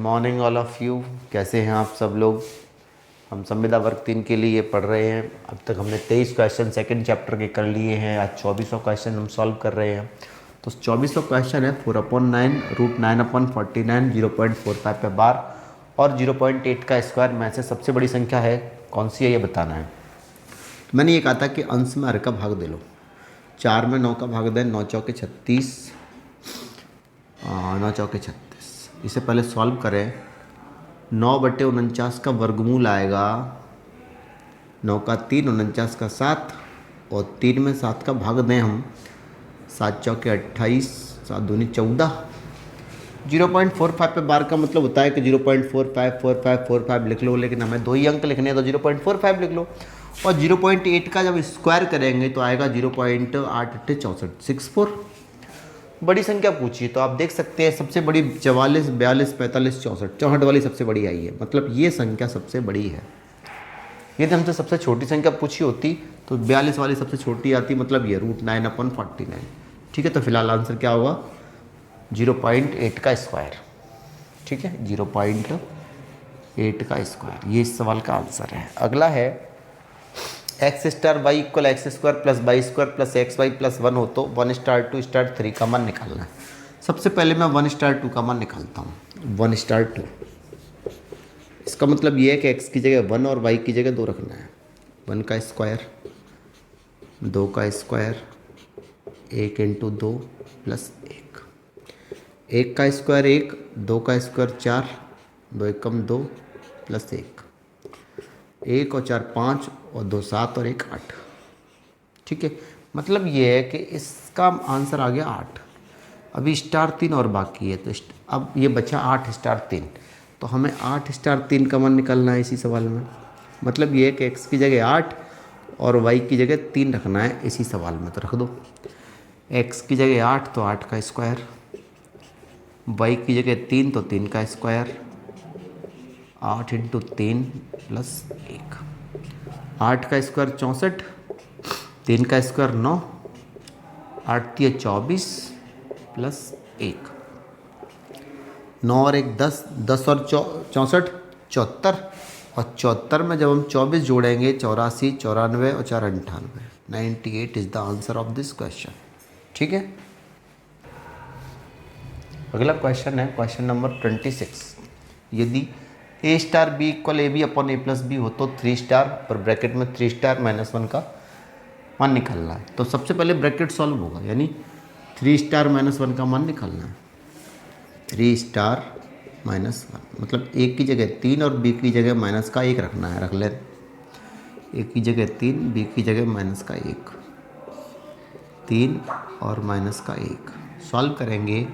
Morning all of you. कैसे हैं आप सब लोग। हम संविदा वर्ग 3 के लिए पढ़ रहे हैं। अब तक हमने 23 क्वेश्चन सेकंड चैप्टर के कर लिए हैं। आज 24वां क्वेश्चन हम सॉल्व कर रहे हैं। तो 24वां क्वेश्चन है 4/9 √9/49 0.45 पे बार और 0.8 का स्क्वायर में से सबसे बड़ी संख्या है कौन सी है ये बताना है। मैंने ये कहा था कि अंश में हर का भाग दे लो। 4 में 9 का भाग दें, 9 चौके 36, 9 चौके 36। इसे पहले सॉल्व करें। 9/49 का वर्गमूल आएगा 9 का 3, 49 का 7 और 3 में 7 का भाग दें हम। 7 चौके 28, 7 दूनी 14। 0.45 पे बार का मतलब होता है कि 0.454545 लिख लो, लेकिन हमें 2 ही अंक लिखने हैं तो 0.45 लिख लो। और 0.8 का जब स्क्वायर करेंगे तो आएगा 0.864। बड़ी संख्या पूछी तो आप देख सकते हैं सबसे बड़ी 44, 42, 45, 64, 64 वाली सबसे बड़ी आई है। मतलब ये संख्या सबसे बड़ी है। यदि हमसे सबसे छोटी संख्या पूछी होती तो 42 वाली सबसे छोटी आती, मतलब ये √9/49। ठीक है, तो फिलहाल आंसर क्या होगा 0.8 का स्क्वायर। ठीक है, 0.8 का स्क्वायर ये इस सवाल का आंसर है। अगला है x star y equal x square plus y square plus x y plus 1 हो तो 1 स्टार 2 स्टार 3 का मान निकालना है। सबसे पहले मैं 1 स्टार 2 का मान निकालता हूँ। 1 स्टार 2 इसका मतलब ये है कि x की जगह 1 और y की जगह 2 रखना है। 1 का स्क्वायर, 2 का स्क्वायर, 1 × 2 प्लस 1, 1 का स्क्वायर 1, 2 का स्क्वायर 4, 2 एकम 2 प्लस 1, 1 और 4 5 और 2 7 और 1 8। ठीक है, मतलब ये है कि इसका आंसर आ गया 8। अभी स्टार 3 और बाकी है, तो अब ये बचा 8 स्टार 3। तो हमें 8 स्टार 3 का मान निकालना है इसी सवाल में। मतलब ये है कि x की जगह 8 और y की जगह 3 रखना है इसी सवाल में। तो रख दो x की जगह 8 तो 8 का स्क्वायर, y की जगह 3 तो 3 का स्क्वायर, 8 × 3 प्लस 1। 8 का स्क्वायर 64, 3 का स्क्वायर 9, 8 × 24 प्लस 1, 9 और 1 10, 10 और 64 74, और 74 में जब हम 24 जोड़ेंगे 84, 94 और 4 98। 98 is the answer of this question. ठीक है, अगला क्वेश्चन है क्वेश्चन नंबर 26। यदि a star b equal a b upon a plus b हो तो 3 स्टार और ब्रैकेट में 3 स्टार -1 का मान निकालना है। तो सबसे पहले ब्रैकेट सॉल्व होगा, यानी 3 स्टार -1 का मान निकालना है। 3 स्टार -1 मतलब a की जगह 3 और b की जगह माइनस का 1 रखना है। रख ले, a की जगह 3, b की जगह माइनस का 1, 3 और माइनस का 1 सॉल्व करेंगे।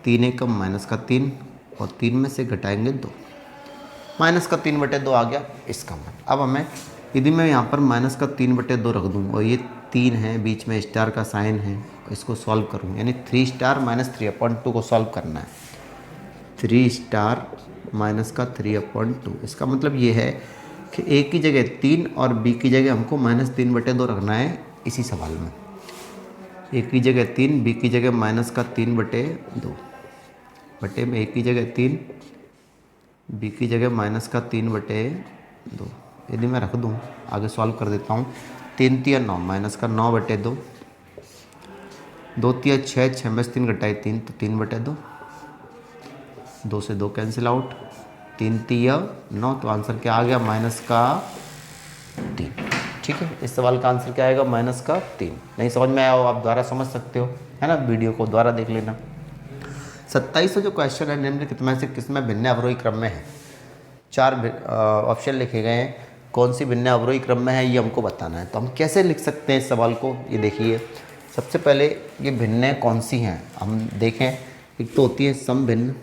3 एकम माइनस का 3 और 3 में से घटाएंगे 2, माइनस का 3/2 आ गया इसका मान। अब हमें यदि मैं यहाँ पर माइनस का 3/2 रख दूँ और ये 3 है, बीच में स्टार का साइन है, इसको सॉल्व करूँ, यानी 3 स्टार -3/2 को सॉल्व करना है। 3 स्टार माइनस का 3/2, इसका मतलब ये है कि a की जगह 3 और b की जगह हमको -3/2 रखना है इसी सवाल में। a की जगह 3, b की जगह माइनस का 3/2, बटे में a की जगह 3, b की जगह माइनस का 3/2। यदि मैं रख दूँ, आगे सॉल्व कर देता हूँ। 3 × 9 माइनस का 9/2, 2 × 6, 6 में से 3 घटाए 3 तो 3/2, 2 से 2 कैंसिल आउट, 3 × 9 तो आंसर क्या आ गया माइनस का 3। ठीक है, इस सवाल का आंसर क्या आएगा माइनस का 3। नहीं समझ में आया हो आप दोबारा समझ सकते हो, है ना, वीडियो को दोबारा देख लेना। 27वां जो क्वेश्चन है निम्नलिखित में से किसमें भिन्न अवरोही क्रम में है। 4 ऑप्शन लिखे गए हैं, कौन सी भिन्न अवरोही क्रम में है ये हमको बताना है। तो हम कैसे लिख सकते हैं इस सवाल को, ये देखिए। सबसे पहले ये भिन्न कौन सी हैं हम देखें। एक तो होती है समभिन्न,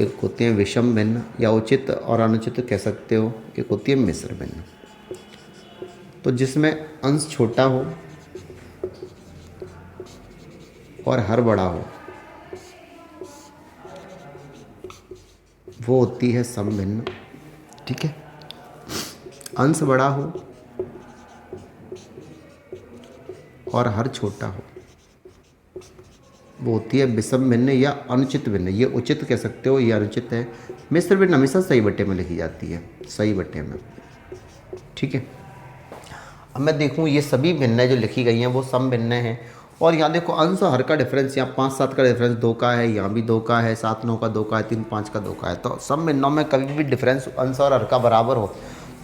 एक होती है विषम भिन्न, या उचित और अनुचित कह सकते हो, एक होती है मिश्र भिन्न। तो जिसमें अंश छोटा हो और हर बड़ा हो वो होती है समभिन्न। ठीक है, अंश बड़ा हो और हर छोटा हो वो होती है विषम भिन्न या अनुचित भिन्न। ये उचित कह सकते हो, ये अनुचित है। मिश्र भिन्न हमेशा सही बट्टे में लिखी जाती है, सही बट्टे में। ठीक है, अब मैं देखूँ ये सभी भिन्न जो लिखी गई हैं वो सम भिन्न हैं। और यहाँ देखो अंश और हर का डिफरेंस, यहाँ 5 7 का डिफरेंस 2 का है, यहाँ भी 2 का है, 7 9 का 2 का है, 3 5 का 2 का है। तो सम भिन्नों में कभी भी डिफरेंस अंश और हर का बराबर हो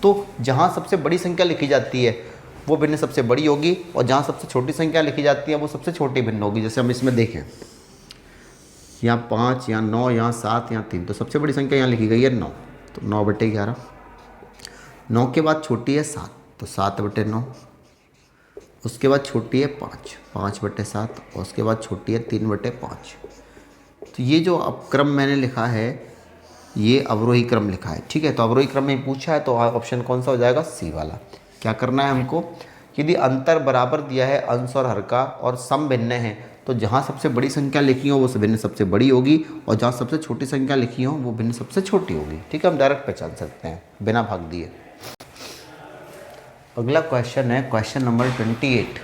तो जहाँ सबसे बड़ी संख्या लिखी जाती है वो भिन्न सबसे बड़ी होगी, और जहाँ सबसे छोटी संख्या लिखी जाती है वो सबसे छोटी भिन्न होगी। जैसे हम इसमें देखें, यहाँ 5, यहाँ 9, यहाँ 7, यहाँ 3, तो सबसे बड़ी संख्या यहाँ लिखी गई है 9, तो 9/11। 9 के बाद छोटी है 7, तो 7/9। उसके बाद छोटी है 5, 5/7, और उसके बाद छोटी है 3/5। तो ये जो क्रम मैंने लिखा है ये अवरोही क्रम लिखा है। ठीक है, तो अवरोही क्रम में पूछा है तो ऑप्शन कौन सा हो जाएगा, सी वाला। क्या करना है हमको, यदि अंतर बराबर दिया है अंश और हर का और सम भिन्न है तो जहाँ सबसे बड़ी संख्या लिखी हो वो भिन्न सबसे बड़ी होगी, और जहाँ सबसे छोटी संख्या लिखी हो वो भिन्न सबसे छोटी होगी। ठीक है, हम डायरेक्ट पहचान सकते हैं बिना भाग दिए। अगला क्वेश्चन है question number 28।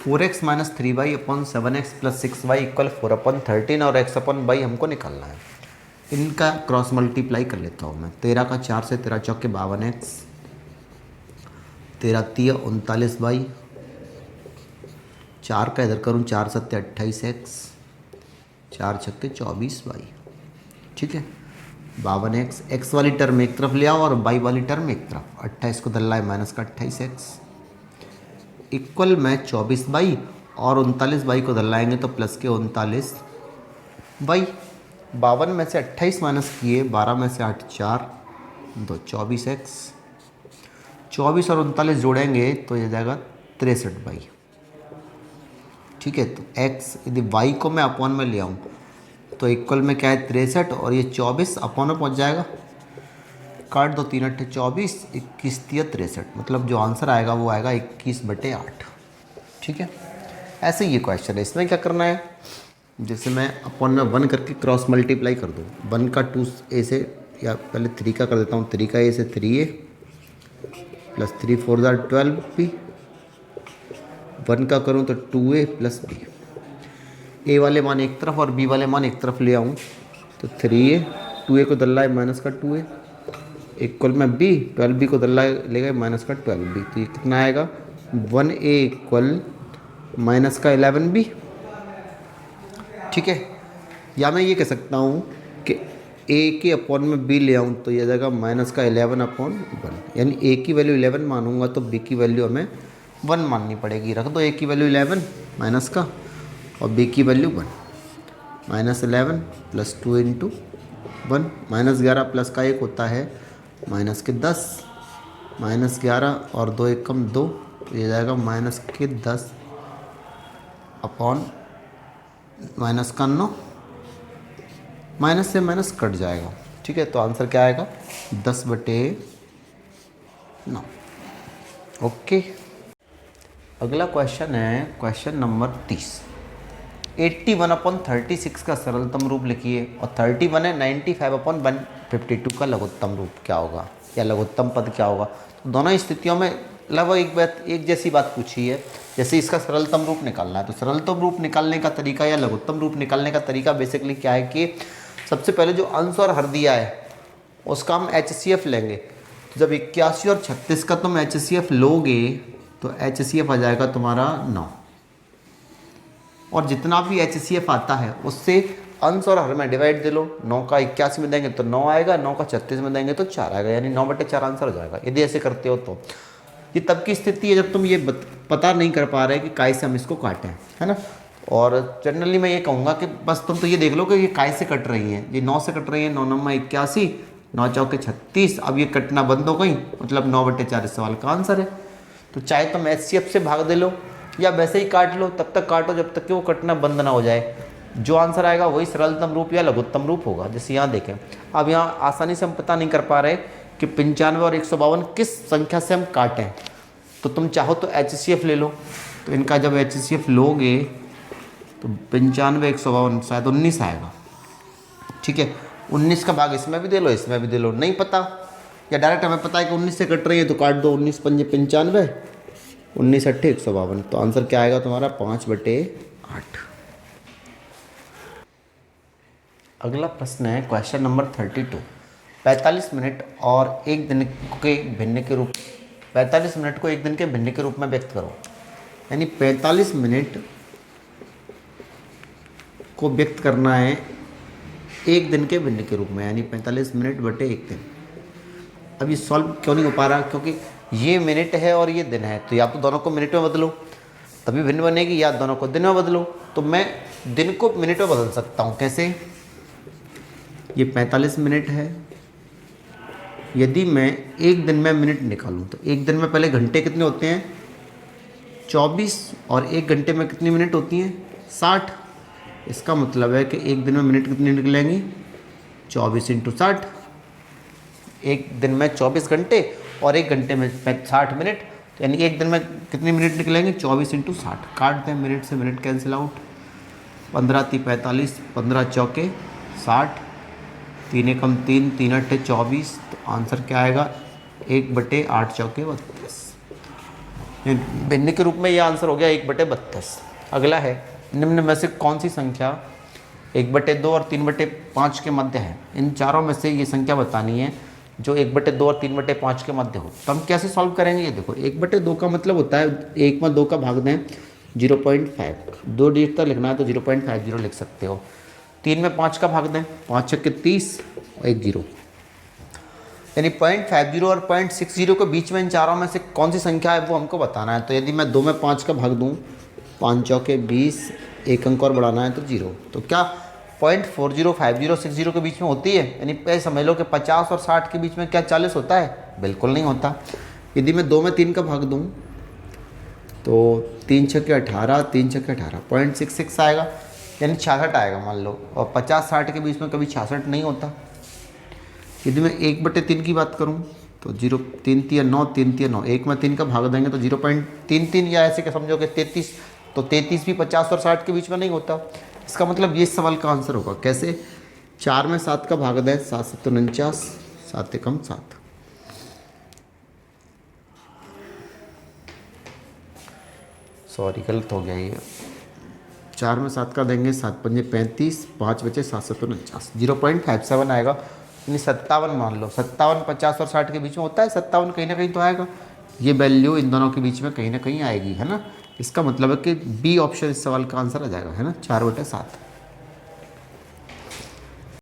4x - 3y upon 7x + 6y = 4/13 और x अपॉन y हमको निकालना है। इनका क्रॉस मल्टीप्लाई कर लेता हूँ मैं। 13 का 4 से 13 चौके 52x, 13 तिया 39y, 4 का इधर करूँ 4 सत्ते 28x, 4 छक्के 24y। ठीक है, 52x, x वाली टर्म एक तरफ ले आओ और y वाली टर्म एक तरफ। 28 को दल्ला है माइनस का 28x इक्वल में 24y, और 39y को दल्लाएंगे तो प्लस के 39y। 52 में से 28 माइनस किए, 12 में से 8 4 2 24x, 24 और 39 जोड़ेंगे तो ये जाएगा 63y। ठीक है, तो x यदि y को मैं अपॉन में ले आऊँ तो इक्वल में क्या है 63, और ये 24 अपॉन में पहुँच जाएगा। काट दो, 3 8 24, 21 तिया 63, मतलब जो आंसर आएगा वो आएगा 21/8। ठीक है, ऐसे ये क्वेश्चन है। इसमें क्या करना है, जैसे मैं अपॉन में 1 करके क्रॉस मल्टीप्लाई कर दूँ। 1 का 2a से, या पहले 3 का कर देता हूँ, 3 का a से 3a + 3 4 12b। 1 का करूँ तो 2a + b। a वाले मान एक तरफ और b वाले मान एक तरफ ले आऊँ तो 3a, 2a को दल्ला है माइनस का 2a इक्वल में b, 12b को दल्ला ले गए माइनस का 12b। तो ये कितना आएगा 1a इक्वल माइनस का 11b। ठीक है, या मैं ये कह सकता हूँ कि a के अपॉन में b ले आऊँ तो ये जाएगा माइनस का 11/1, यानी a की वैल्यू 11 मानूंगा तो b की वैल्यू हमें 1 माननी पड़ेगी। रख दो a की वैल्यू 11 माइनस का, और b की वैल्यू 1, -11 + 2 × 1, -11 प्लस का 1 होता है -10, -11 और 2 × 1 2, तो ये जाएगा -10 अपॉन -9, माइनस से माइनस कट जाएगा। ठीक है, तो आंसर क्या आएगा 10/9। ओके, अगला क्वेश्चन है क्वेश्चन नंबर 30। 81/36 का सरलतम रूप लिखिए, और 31 है 95/152 का लघुत्तम रूप क्या होगा, या लघुत्तम पद क्या होगा। तो दोनों स्थितियों में लगभग एक जैसी बात पूछी है। जैसे इसका सरलतम रूप निकालना है, तो सरलतम रूप निकालने का तरीका या लघुत्तम रूप निकालने का तरीका बेसिकली क्या है कि सबसे पहले जो अंश और हर दिया है उसका हम HCF लेंगे। तो जब 81 और 36 का तुम HCF लोगे तो HCF आ जाएगा तुम्हारा 9, और जितना भी HCF आता है उससे अंश और हर में डिवाइड दे लो। 9 का 81 में देंगे तो 9 आएगा, 9 का 36 में देंगे तो 4 आएगा, यानी 9/4 आंसर हो जाएगा यदि ऐसे करते हो तो। ये तब की स्थिति है जब तुम ये पता नहीं कर पा रहे कि काय से हम इसको काटें, है ना। और जनरली मैं ये कहूँगा कि बस तुम तो ये देख लो कि ये काय से कट रही हैं। ये 9 से कट रही है, 9 9 81, 9 चौके 36। अब ये कटना बंद हो गई, मतलब 9/4 इस सवाल का आंसर है। तो चाहे तुम HCF से भाग दे लो या वैसे ही काट लो, तब तक काटो जब तक कि वो कटना बंद ना हो जाए। जो आंसर आएगा वही सरलतम रूप या लघुत्तम रूप होगा। जैसे यहाँ देखें, अब यहाँ आसानी से हम पता नहीं कर पा रहे कि 95 और 152 किस संख्या से हम काटें। तो तुम चाहो तो HCF ले लो। तो इनका जब HCF लोगे तो 95 152 शायद 19 आएगा। ठीक है, 19 का भाग इसमें भी दे लो, इसमें भी दे लो, नहीं पता, या डायरेक्ट हमें पता है कि 19 से कट रही है तो काट दो। 19 पंजे 95, 19 अट्ठे 152। तो आंसर क्या आएगा तुम्हारा 5/8। अगला प्रश्न है क्वेश्चन नंबर 32। 45 मिनट और एक दिन के भिन्न के रूप 45 मिनट को एक दिन के भिन्न के रूप में व्यक्त करो। यानी 45 मिनट को व्यक्त करना है एक दिन के भिन्न के रूप में, यानी 45 मिनट बटे एक दिन। अब ये सॉल्व क्यों नहीं हो पा रहा, क्योंकि ये मिनट है और ये दिन है, तो या तो दोनों को मिनट में बदलो तभी भिन्न बनेगी, या दोनों को दिन में बदलो। तो मैं दिन को मिनट में बदल सकता हूँ। कैसे? ये 45 मिनट है, यदि मैं एक दिन में मिनट निकालूं तो एक दिन में पहले घंटे कितने होते हैं 24, और एक घंटे में कितनी मिनट होती हैं 60। इसका मतलब है कि एक दिन में मिनट कितनी निकलेंगी 24 × 60। एक दिन में 24 घंटे और एक घंटे में 60 मिनट, तो यानी एक दिन में कितने मिनट निकलेंगे 24 × 60। काट दें, मिनट से मिनट कैंसिल आउट। 15 × 3 = 45, 15 चौके 60, 3 एकम 3, 3 अट्ठे 24। तो आंसर क्या आएगा 1/8 चौके 32। भिन्न के रूप में ये आंसर हो गया 1/32। अगला है निम्न में से कौन सी संख्या 1/2 और 3/5 के मध्य है। इन चारों में से ये संख्या बतानी है जो 1/2 और 3/5 के मध्य हो। तो हम कैसे सॉल्व करेंगे? ये देखो 1/2 का मतलब होता है 1 में 2 का भाग दें 0.5, 2 डिजिट तक लिखना है तो 0.50 लिख सकते हो। 3 में 5 का भाग दें, 5 छक्के 30 और 1 0, यानी 0.50 और 0.60 के बीच में इन चारों में से कौन सी संख्या है वो हमको बताना है। तो यदि मैं 2 में 5 का भाग दूँ, 5 चौके 20, एक अंक और बढ़ाना है तो 0। तो क्या 0.40, 50, 60 के बीच में होती है? यानी समझ लो कि 50 और 60 के बीच में क्या 40 होता है? बिल्कुल नहीं होता। यदि मैं 2 में 3 का भाग दूँ तो 3 छक्के 18, 3 छक्के 18, 0.66 आएगा, यानी 66 आएगा मान लो। और 50-60 के बीच में कभी 66 नहीं होता। यदि मैं 1/3 की बात करूं तो 0, 3 × 3 = 9, 3 × 3 = 9, 1 में 3 का भाग देंगे तो 0.33, या ऐसे क्या समझोगे 33। तो 33 भी 50 और 60 के बीच में नहीं होता। इसका मतलब ये इस सवाल का आंसर होगा। कैसे? 4 में 7 का भाग दें, 7 × 7 = 49, 7 एकम 7। सॉरी गलत हो गया ये। 4 में 7 का देंगे, 7 × 5 = 35, 5 बचे, 7 × 7 = 49, 0.57 आएगा। यानी 57 मान लो। 57 50 और 60 के बीच में होता है, 57 कहीं ना कहीं तो आएगा। ये वैल्यू इन दोनों के बीच में कहीं ना कहीं आएगी, है ना। इसका मतलब है कि बी ऑप्शन इस सवाल का आंसर आ जाएगा, है ना, 4/7।